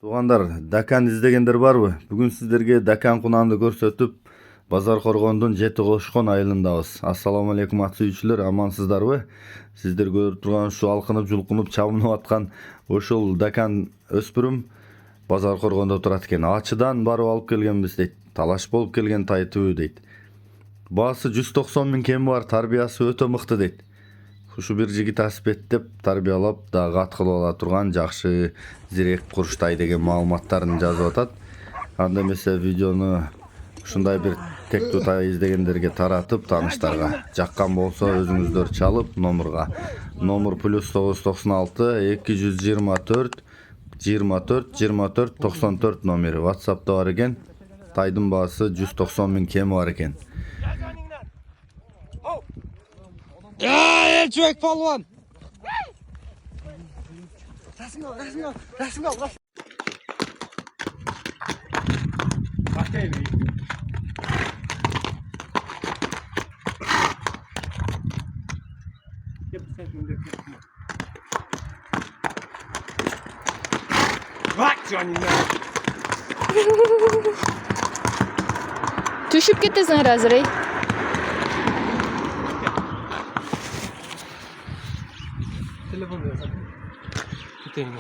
Туугандар, Дакан издегендер барбы? Бүгүн сиздерге Дакан кунанды көрсөтүп, Базар Коргондун Жети Кошкон айылындабыз. Ассаламу алейкум ат сүйүүчүлөр, амансыздарбы? Сиздер көрүп турган ушу алкынып, жулкунуп, чабынып аткан ошол Дакан өспүрүм Базар Коргондо турат экен. Ачыдан барып алып келгенбиз дейт. Талаш болуп келген тайтыбы дейт. Баасы 190 миң кеми бар, тарбиясы өтө мыкты дейт. Ушу бир жигит аспеттеп, тарбиялап, дагы ат кылып ала турган жакшы зирек куруштай деген маалыматтарын жазып атат. Анда эмесе видеону ушундай бир тектүү издегендерге таратып, тааныштарга жаккан болсо өзүңүздөр чалып номурга. Номур +996 224 24 24 94 номери. WhatsApp'та бар экен. Тайдын баасы 190 миң кеми бар экен. Elçivek palvan. Resim al. Bak canına. Düşüp кетесиң азыр, ey. Telefon yazalım. Gidelim.